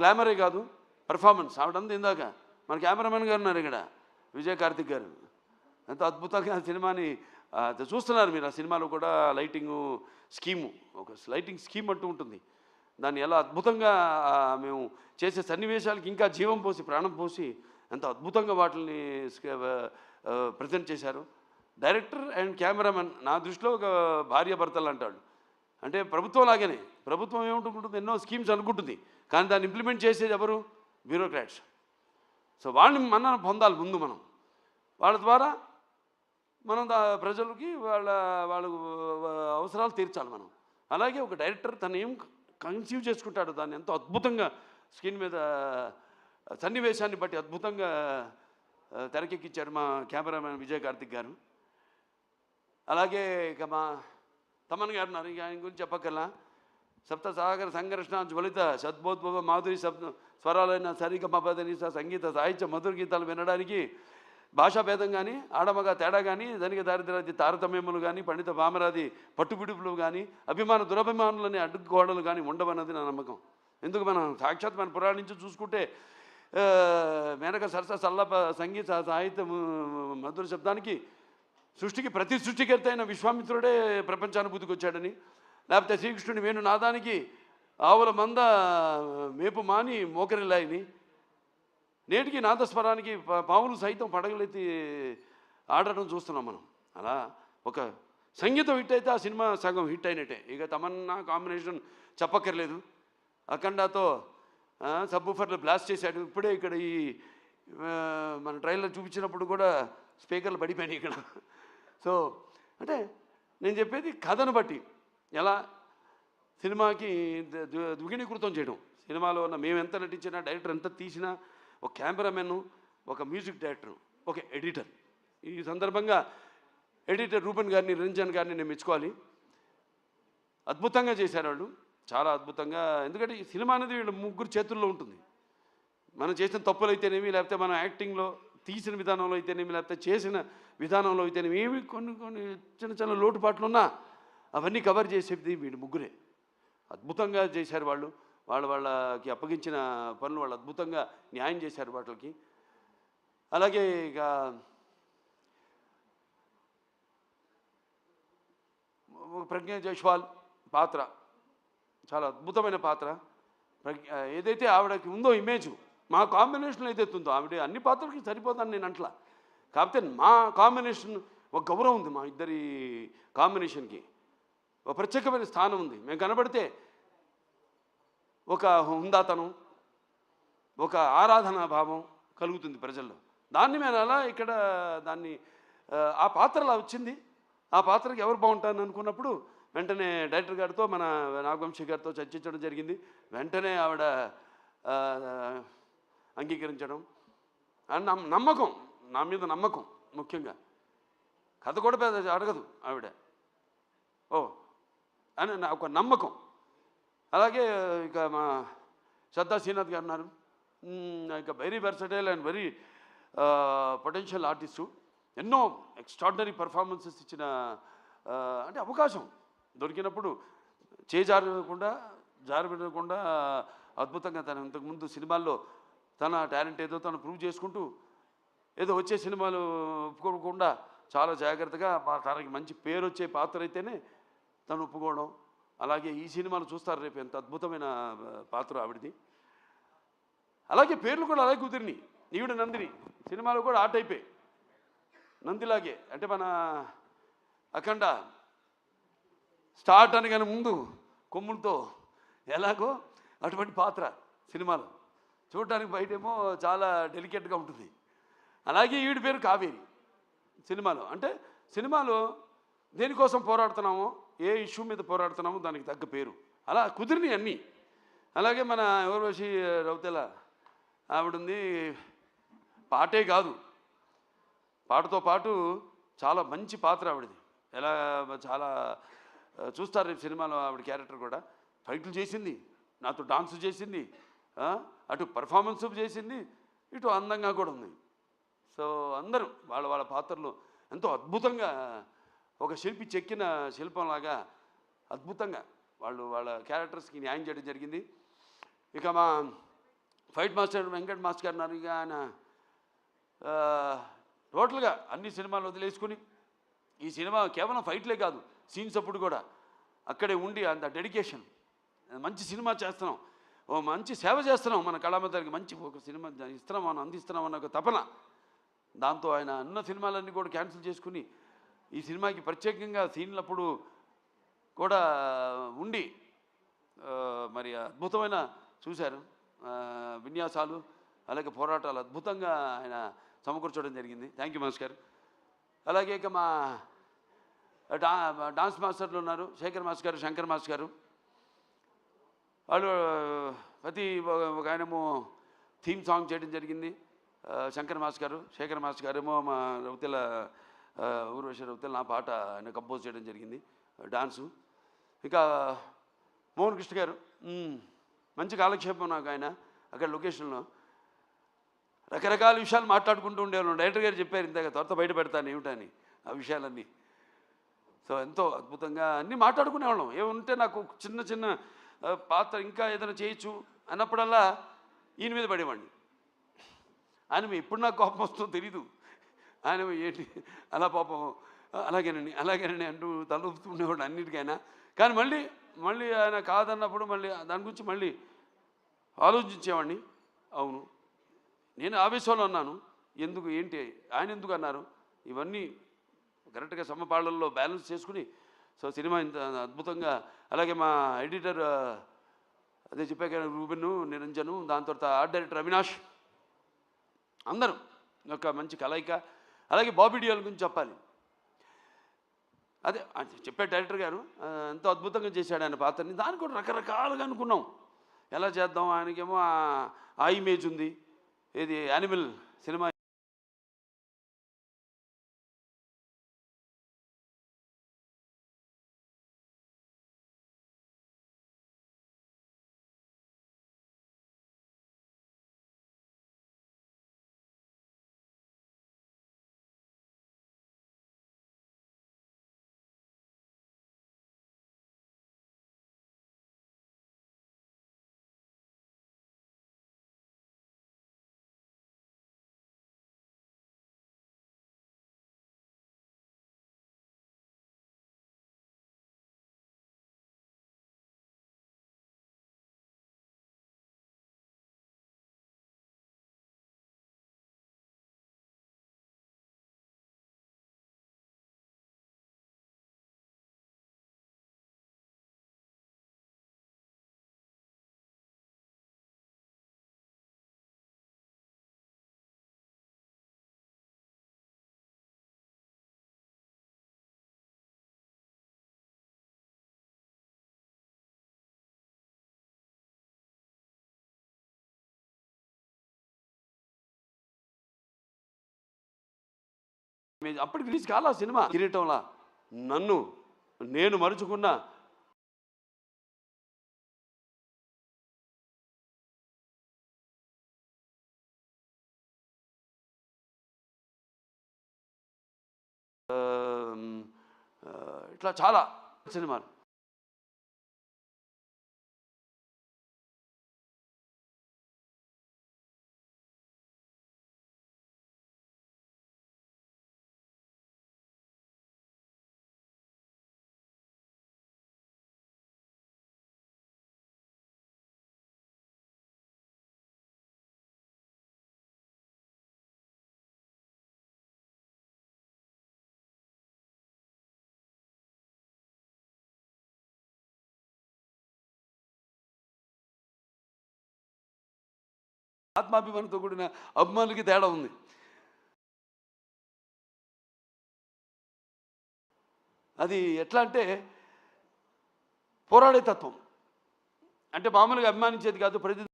గ్లామరే కాదు, పెర్ఫార్మెన్స్. ఆవిడంతా ఇందాక మన కెమెరామెన్ గారు ఉన్నారు ఇక్కడ, విజయ్ కార్తిక్ గారు, ఎంతో అద్భుతంగా సినిమాని చూస్తున్నారు మీరు. ఆ సినిమాలో కూడా లైటింగ్ స్కీము, ఒక లైటింగ్ స్కీమ్ అంటూ ఉంటుంది. దాన్ని ఎలా అద్భుతంగా మేము చేసే సన్నివేశాలకి ఇంకా జీవం పోసి ప్రాణం పోసి ఎంత అద్భుతంగా వాటిని ప్రజెంట్ చేశారు. డైరెక్టర్ అండ్ కెమెరామెన్ నా దృష్టిలో ఒక భార్యాభర్తలు అంటాడు. అంటే ప్రభుత్వం లాగానే, ప్రభుత్వం ఏముంటుంది, ఎన్నో స్కీమ్స్ అనుకుంటుంది, కానీ దాన్ని ఇంప్లిమెంట్ చేసేది ఎవరు? బ్యూరోక్రాట్స్. సో వాళ్ళని మనం పొందాలి ముందు, మనం వాళ్ళ ద్వారా మనం ప్రజలకి వాళ్ళ అవసరాలు తీర్చాలి మనం. అలాగే ఒక డైరెక్టర్ తను ఏం కన్సీవ్ చేసుకుంటాడు దాన్ని ఎంతో అద్భుతంగా స్క్రీన్ మీద సన్నివేశాన్ని బట్టి అద్భుతంగా తెరకెక్కించాడు మా కెమెరామెన్ విజయ్ కార్తిక్ గారు. అలాగే ఇక మా తమన్ గారు ఉన్నారు, ఇక ఆయన గురించి చెప్పక్కర్లా. సప్త సాగర సంఘర్షణ జ్వలిత సద్భోద్భవ మాధురి స్వరాలైన సరిగమపదని సంగీత సాహిత్య మధుర గీతాలు వినడానికి భాషాభేదం కానీ, ఆడమగ తేడా కానీ, ధనిక దారిద్ర్యాది తారతమ్యములు కానీ, పండిత పామరాది పట్టుబిడుపులు కానీ, అభిమాన దురభిమానులని అడ్డుగోడలు కానీ ఉండవన్నది నా నమ్మకం. ఎందుకు మనం సాక్షాత్ మన పురాణం నుంచి చూసుకుంటే మేనక సరస సల్లప సంగీత సాహిత్య మధుర శబ్దానికి సృష్టికి ప్రతి సృష్టికర్త అయిన విశ్వామిత్రుడే ప్రపంచానుభూతికి వచ్చాడని, లేకపోతే శ్రీకృష్ణుని వేణు నాదానికి ఆవుల మంద మేపు మాని మోకరిల్లాయని, నేటికి నాదస్వరానికి పావులు సైతం పడగలెత్తి ఆడటం చూస్తున్నాం మనం. అలా ఒక సంగీతం హిట్ అయితే ఆ సినిమా సగం హిట్ అయినట్టే. ఇక తమన్నా కాంబినేషన్ చెప్పక్కర్లేదు, అఖండాతో సబ్బూఫర్లు బ్లాస్ట్ చేశాడు. ఇప్పుడే ఇక్కడ ఈ మన ట్రైలర్ చూపించినప్పుడు కూడా స్పీకర్లు పడిపోయినాయి ఇక్కడ. సో అంటే నేను చెప్పేది కథను బట్టి ఎలా సినిమాకి ద్విగుణీకృతం చేయడం. సినిమాలో ఉన్న మేము ఎంత నటించినా, డైరెక్టర్ ఎంత తీసినా, ఒక కెమెరామెన్, ఒక మ్యూజిక్ డైరెక్టర్, ఒక ఎడిటర్. ఈ సందర్భంగా ఎడిటర్ రూపన్ గారిని, రంజన్ గారిని నేను మెచ్చుకోవాలి. అద్భుతంగా చేశారు వాళ్ళు, చాలా అద్భుతంగా. ఎందుకంటే ఈ సినిమా అనేది వీళ్ళ ముగ్గురు చేతుల్లో ఉంటుంది. మనం చేసిన తప్పులు అయితేనేమి, లేకపోతే మనం యాక్టింగ్లో తీసిన విధానంలో అయితేనేమి, లేకపోతే చేసిన విధానంలో అయితేనేమి, ఏమి కొన్ని చిన్న చిన్న లోటుపాట్లు ఉన్నా అవన్నీ కవర్ చేసేది వీళ్ళు ముగ్గురే. అద్భుతంగా చేశారు వాళ్ళు. వాళ్ళకి అప్పగించిన పనులు వాళ్ళు అద్భుతంగా న్యాయం చేశారు వాటికి. అలాగే ఇక ప్రజ్ఞ జైస్వాల్ పాత్ర చాలా అద్భుతమైన పాత్ర. ఏదైతే ఆవిడకి ఉందో ఇమేజ్, మా కాంబినేషన్ ఏదైతే ఉందో, ఆవిడ అన్ని పాత్రలకి సరిపోతాను నేను అంట్లా. కాకపోతే మా కాంబినేషన్ ఒక గౌరవం ఉంది, మా ఇద్దరి కాంబినేషన్కి ఒక ప్రత్యేకమైన స్థానం ఉంది. మేము కనబడితే ఒక హుందాతనం, ఒక ఆరాధనా భావం కలుగుతుంది ప్రజల్లో. దాన్ని మేము అలా ఇక్కడ దాన్ని ఆ పాత్ర అలా వచ్చింది. ఆ పాత్రకి ఎవరు బాగుంటారని అనుకున్నప్పుడు వెంటనే డైరెక్టర్ గారితో, మన నాగవంశీ గారితో చర్చించడం జరిగింది. వెంటనే ఆవిడ అంగీకరించడం, నమ్మకం, నా మీద నమ్మకం. ముఖ్యంగా కథ కూడా పెద్ద అడగదు ఆవిడ, ఓ అని నా ఒక నమ్మకం. అలాగే ఇక మా శ్రద్ధా శ్రీనాథ్ గారు ఉన్నారు, ఇక very versatile and very potential artist. ఎన్నో ఎక్స్ట్రాడినరీ పర్ఫార్మెన్సెస్ ఇచ్చిన, అంటే అవకాశం దొరికినప్పుడు జారబెట్టకుండా అద్భుతంగా తను ఇంతకుముందు సినిమాల్లో తన టాలెంట్ ఏదో తను ప్రూవ్ చేసుకుంటూ, ఏదో వచ్చే సినిమాలు ఒప్పుకోకుండా చాలా జాగ్రత్తగా తనకి మంచి పేరు వచ్చే పాత్ర అయితేనే తను ఒప్పుకోవడం. అలాగే ఈ సినిమాలు చూస్తారు రేపు, ఎంత అద్భుతమైన పాత్ర ఆవిడది. అలాగే పేర్లు కూడా అలాగే కుదిరినాయి. ఈవిడ నందిని సినిమాలో కూడా ఆ టైపే, నందిలాగే. అంటే మన అఖండ స్టార్ట్ అనగానే ముందు కొమ్ములతో ఎలాగో అటువంటి పాత్ర సినిమాలో చూడటానికి బయటేమో చాలా డెలికేట్గా ఉంటుంది. అలాగే ఈవిడ పేరు కావేరి సినిమాలో. అంటే సినిమాలో దేనికోసం పోరాడుతున్నామో, ఏ ఇష్యూ మీద పోరాడుతున్నామో దానికి తగ్గ పేరు అలా కుదిరినాయి అన్నీ. అలాగే మన ఊర్వశి రౌతెల ఆవిడుంది, పాటే కాదు, పాటతో పాటు చాలా మంచి పాత్ర ఆవిడది. ఎలా చాలా చూస్తారు రేపు సినిమాలో ఆవిడ క్యారెక్టర్ కూడా. ఫైట్లు చేసింది, నాతో డాన్స్ చేసింది, అటు పర్ఫార్మెన్స్ చేసింది, ఇటు అందంగా కూడా ఉంది. సో అందరూ వాళ్ళ పాత్రలు ఎంతో అద్భుతంగా ఒక శిల్పి చెక్కిన శిల్పంలాగా అద్భుతంగా వాళ్ళ క్యారెక్టర్స్కి న్యాయం చేయడం జరిగింది. ఇక మా ఫైట్ మాస్టర్ వెంకట్ మాస్టర్ గారు ఉన్నారు. ఇక ఆయన టోటల్గా అన్ని సినిమాలు వదిలేసుకుని ఈ సినిమా కేవలం ఫైట్లే కాదు, సీన్స్ అప్పుడు కూడా అక్కడే ఉండి అంత డెడికేషన్, మంచి సినిమా చేస్తున్నాం, ఓ మంచి సేవ చేస్తున్నాం మన కళామందరికి, మంచి ఒక సినిమా ఇస్తున్నాం, మనం అందిస్తున్నాం అన్న ఒక తపన. దాంతో ఆయన అన్న సినిమాలన్నీ కూడా క్యాన్సిల్ చేసుకుని ఈ సినిమాకి ప్రత్యేకంగా సీన్లప్పుడు కూడా ఉండి మరి అద్భుతమైన చూశారు విన్యాసాలు, అలాగే పోరాటాలు అద్భుతంగా ఆయన సమకూర్చడం జరిగింది. థ్యాంక్ యూ మనోజ్ గారు. అలాగే ఇక మా డాన్స్ మాస్టర్లు ఉన్నారు, శేఖర్ మాస్టర్ గారు, శంకర్ మాస్టర్ గారు. వాళ్ళు ప్రతి ఒక ఆయనేమో థీమ్ సాంగ్ చేయడం జరిగింది, శంకర్ మాస్టర్ గారు. శేఖర్ మాస్టర్ గారేమో మా రౌతెల ఊర్వశ రౌతెల నా పాట ఆయన కంపోజ్ చేయడం జరిగింది డాన్సు. ఇంకా మోహన్ కృష్ణ గారు మంచి కాలక్షేపం నాకు ఆయన అక్కడ లొకేషన్లో రకరకాల విషయాలు మాట్లాడుకుంటూ ఉండేవాళ్ళం. డైరెక్టర్ గారు చెప్పారు ఇందాక త్వరత బయట పెడతాను ఏమిటని ఆ విషయాలన్నీ. సో ఎంతో అద్భుతంగా అన్నీ మాట్లాడుకునేవాళ్ళం. ఏముంటే నాకు చిన్న చిన్న పాత్ర ఇంకా ఏదైనా చేయొచ్చు అన్నప్పుడల్లా ఈయన మీద పడేవాడిని. ఆయన ఇప్పుడు నాకు కోపం వస్తుందో తెలీదు, ఆయన ఏంటి అలా పాపం అలాగేనండి అంటూ తలూపుతూ ఉండేవాడు అన్నిటికైనా. కానీ మళ్ళీ ఆయన కాదన్నప్పుడు మళ్ళీ దాని గురించి మళ్ళీ ఆలోచించేవాడిని. అవును, నేను ఆవేశంలో అన్నాను, ఎందుకు ఏంటి ఆయన ఎందుకు అన్నారు, ఇవన్నీ కరెక్ట్గా సమపాళ్ళల్లో బ్యాలెన్స్ చేసుకుని సో సినిమా ఇంత అద్భుతంగా. అలాగే మా ఎడిటర్ అదే చెప్పాక రూబెన్, నిరంజను, దాని తర్వాత ఆర్ట్ డైరెక్టర్ అవినాష్, అందరూ ఒక మంచి కలయిక. అలాగే బాబీ డియోల్ గురించి చెప్పాలి. అదే చెప్పే డైరెక్టర్ గారు ఎంతో అద్భుతంగా చేశాడు ఆయన పాత్రని. దాన్ని కూడా రకరకాలుగా అనుకున్నాం ఎలా చేద్దాం. ఆయనకేమో ఆ ఇమేజ్ ఉంది, ఇది యానిమల్ సినిమా అప్పటికి రిలీజ్ కాలా సినిమా. కిరీటంలా నేను మరుచుకున్న ఇట్లా చాలా సినిమాలు. ఆత్మాభిమానంతో కూడిన అభిమానులకి తేడా ఉంది. అది ఎట్లా అంటే పోరాడే తత్వం, అంటే మామూలుగా అభిమానించేది కాదు. ప్రతి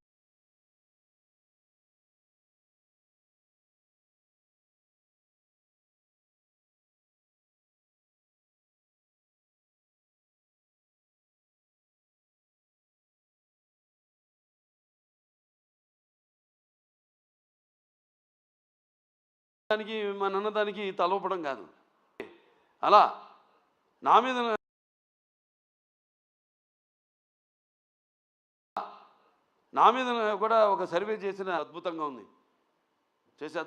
దానికి మా నాన్నదానికి తలవపడం కాదు. అలా నా మీద కూడా ఒక సర్వే చేసిన అద్భుతంగా ఉంది చేసే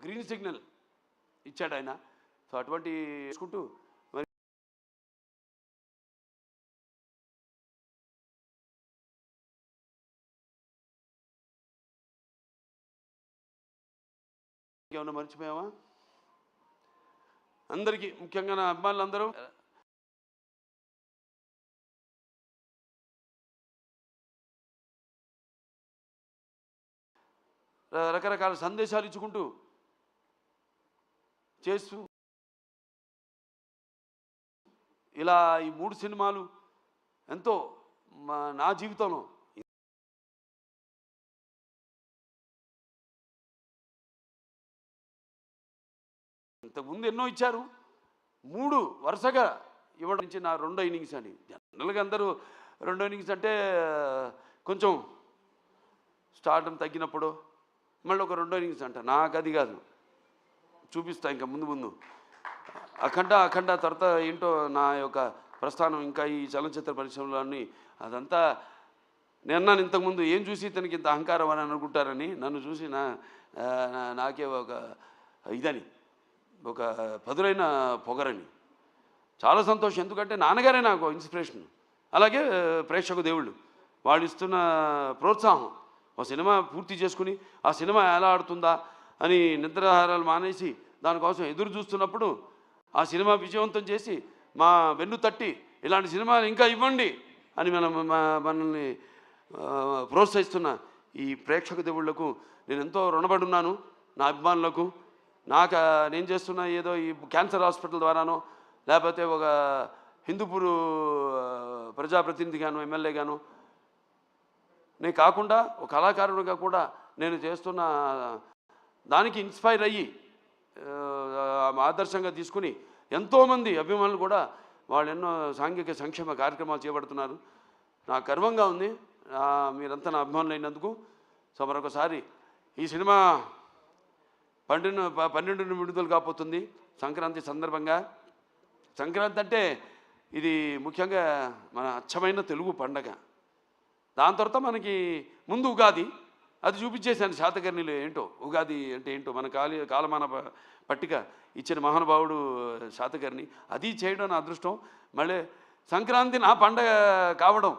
గ్రీన్ సిగ్నల్ ఇచ్చాడు ఆయన. సో అటువంటి చేసుకుంటూ మరి ఏమన్నా మర్చిపోయామా? అందరికీ ముఖ్యంగా నా అభిమానులందరూ రకరకాల సందేశాలు ఇచ్చుకుంటూ చేస్తూ ఇలా ఈ 3 సినిమాలు ఎంతో నా జీవితంలో ఇంతకుముందు ఎన్నో ఇచ్చారు, 3 వరుసగా ఇవ్వడం నుంచి నా రెండో ఇన్నింగ్స్ అని. జనరల్గా అందరూ రెండో ఇన్నింగ్స్ అంటే కొంచెం స్టార్డం తగ్గినప్పుడు మళ్ళీ ఒక రెండో ఇన్నింగ్స్ అంట. నాకు అది కాదు, చూపిస్తా ఇంకా ముందు ముందు. అఖండ తర్వాత ఏంటో నా యొక్క ప్రస్థానం ఇంకా ఈ చలనచిత్ర పరిశ్రమలోని అదంతా. నేను ఇంతకుముందు ఏం చూసి ఇతనికి ఇంత అహంకారం అని అనుకుంటారని, నన్ను చూసి నాకే ఒక ఇదని, ఒక పదులైన పొగరని. చాలా సంతోషం, ఎందుకంటే నాన్నగారే నాకు ఇన్స్పిరేషన్. అలాగే ప్రేక్షక దేవుళ్ళు వాళ్ళు ఇస్తున్న ప్రోత్సాహం. ఒక సినిమా పూర్తి చేసుకుని ఆ సినిమా ఎలా ఆడుతుందా అని నిద్రాహారాలు మానేసి దానికోసం ఎదురు చూస్తున్నప్పుడు ఆ సినిమా విజయవంతం చేసి మా వెన్ను తట్టి ఇలాంటి సినిమాలు ఇంకా ఇవ్వండి అని మనల్ని ప్రోత్సహిస్తున్న ఈ ప్రేక్షక దేవుళ్లకు నేను ఎంతో రుణపడి ఉన్నాను. నా అభిమానులకు, నేను చేస్తున్న ఏదో ఈ క్యాన్సర్ హాస్పిటల్ ద్వారానో లేకపోతే ఒక హిందూపూర్ ప్రజాప్రతినిధిగాను ఎమ్మెల్యేగాను నేను కాకుండా ఒక కళాకారుడిగా కూడా నేను చేస్తున్న దానికి ఇన్స్పైర్ అయ్యి ఆదర్శంగా తీసుకుని ఎంతోమంది అభిమానులు కూడా వాళ్ళు ఎన్నో సాంఘిక సంక్షేమ కార్యక్రమాలు చేపడుతున్నారు. నాకు గర్వంగా ఉంది మీరంతా నా అభిమానులు అయినందుకు. సో మరొకసారి ఈ సినిమా 12 విడుదల కాబోతుంది సంక్రాంతి సందర్భంగా. సంక్రాంతి అంటే ఇది ముఖ్యంగా మన అచ్చమైన తెలుగు పండగ. దాని తర్వాత మనకి ముందు ఉగాది, అది చూపించేశాను శాతకర్ణిలో ఏంటో ఉగాది అంటే ఏంటో మన కాలమాన పట్టిక ఇచ్చిన మహానుభావుడు శాతకర్ణి. అది చేయడం నా అదృష్టం. మళ్ళీ సంక్రాంతి నా పండగ కావడం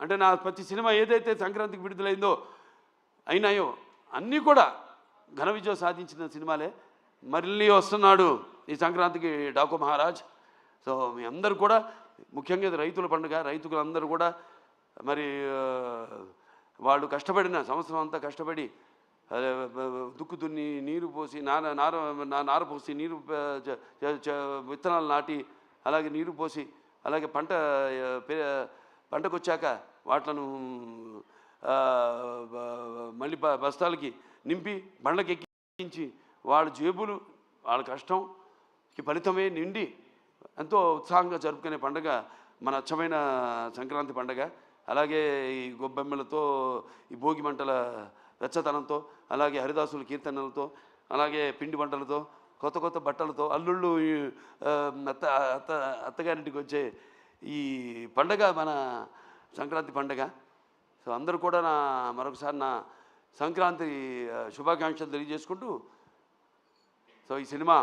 అంటే నా ప్రతి సినిమా ఏదైతే సంక్రాంతికి విడుదలైందో అయినాయో అన్నీ కూడా ఘన విజయం సాధించిన సినిమాలే. మళ్ళీ వస్తున్నాడు ఈ సంక్రాంతికి డాకు మహారాజ్. సో మీ అందరూ కూడా ముఖ్యంగా ఇది రైతుల పండుగ. రైతులందరూ కూడా మరి వాళ్ళు కష్టపడిన సంవత్సరం అంతా కష్టపడి దుక్కు దున్ని నీరు పోసి నార పోసి నీరు విత్తనాలు నాటి అలాగే నీరు పోసి అలాగే పంటకు వచ్చాక వాటిలను మళ్ళీ బస్తాలకి నింపి బండ్లకి ఎక్కించి వాళ్ళ జేబులు వాళ్ళ కష్టంకి ఫలితమే నిండి ఎంతో ఉత్సాహంగా జరుపుకునే పండుగ మన అచ్చమైన సంక్రాంతి పండుగ. అలాగే ఈ గొబ్బెమ్మలతో ఈ భోగి మంటల వెచ్చతనంతో అలాగే హరిదాసుల కీర్తనలతో అలాగే పిండి వంటలతో కొత్త కొత్త బట్టలతో అల్లుళ్ళు అత్తగారింటికి వచ్చే ఈ పండగ మన సంక్రాంతి పండగ. సో అందరూ కూడా మరొకసారి నా సంక్రాంతి శుభాకాంక్షలు తెలియజేసుకుంటూ, సో ఈ సినిమా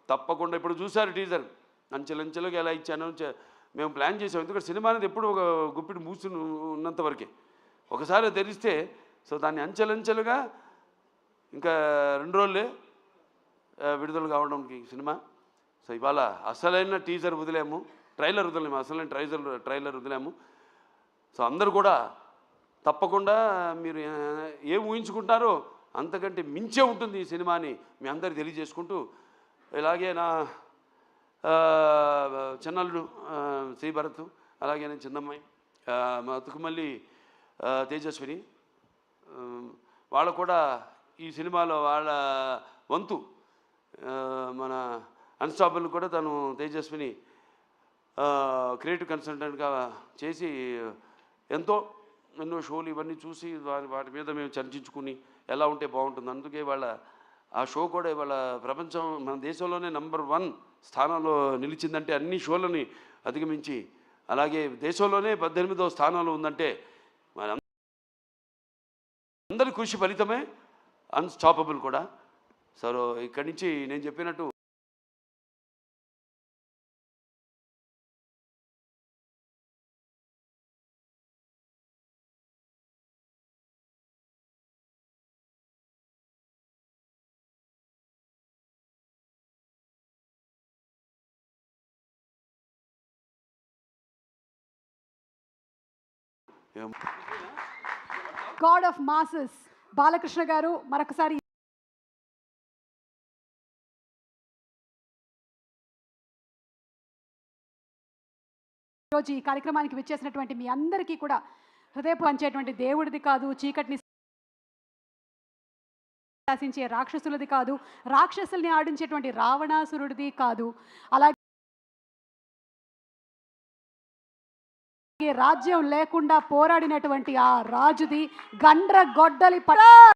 తప్పకుండా ఇప్పుడు చూశారు టీజర్ అంచెలంచెలుగా ఎలా ఇచ్చాను మేము ప్లాన్ చేసాం. ఎందుకంటే సినిమా అనేది ఎప్పుడు ఒక గుప్పిడి మూసి ఉన్నంత వరకే, ఒకసారి తెరిస్తే సో దాన్ని అంచెలంచెలుగా ఇంకా 2 రోజులే విడుదల కావడానికి సినిమా. సో ఇవాళ అసలైన టీజర్ వదిలేము, ట్రైలర్ వదిలేము, అసలైన ట్రైలర్ వదిలేము. సో అందరూ కూడా తప్పకుండా మీరు ఏం ఊహించుకుంటారో అంతకంటే మించే ఉంటుంది ఈ సినిమాని మీ అందరికి తెలియజేసుకుంటూ, ఇలాగే నా చిన్నల్లుడు శ్రీభరత్ అలాగే నేను చిన్నమ్మాయి మా తుకుమల్లి తేజస్విని వాళ్ళు కూడా ఈ సినిమాలో వాళ్ళ వంతు మన అన్స్టాపబుల్ కూడా తను తేజస్విని క్రియేటివ్ కన్సల్టెంట్గా చేసి ఎన్నో షోలు ఇవన్నీ చూసి వాటి మీద మేము చర్చించుకుని ఎలా ఉంటే బాగుంటుంది. అందుకే ఆ షో కూడా ఇవాళ ప్రపంచం మన దేశంలోనే నంబర్ 1 స్థానంలో నిలిచిందంటే అన్ని షోలని అధిగమించి, అలాగే దేశంలోనే 18వ స్థానంలో ఉందంటే మన అందరి కృషి ఫలితమే అన్స్టాపబుల్ కూడా. సో ఇక్కడి నుంచి నేను చెప్పినట్టు గాడ్ ఆఫ్ మాసెస్ బాలకృష్ణ గారు మరొకసారి ఈరోజు ఈ కార్యక్రమానికి విచ్చేసినటువంటి మీ అందరికీ కూడా హృదయపు పంచేటువంటి దేవుడిది కాదు, చీకటిని శాసించే రాక్షసులది కాదు, రాక్షసుల్ని ఆడించేటువంటి రావణాసురుడిది కాదు, అలాగే రాజ్యం లేకుండా పోరాడినటువంటి ఆ రాజుది గండ్ర గొడ్డలి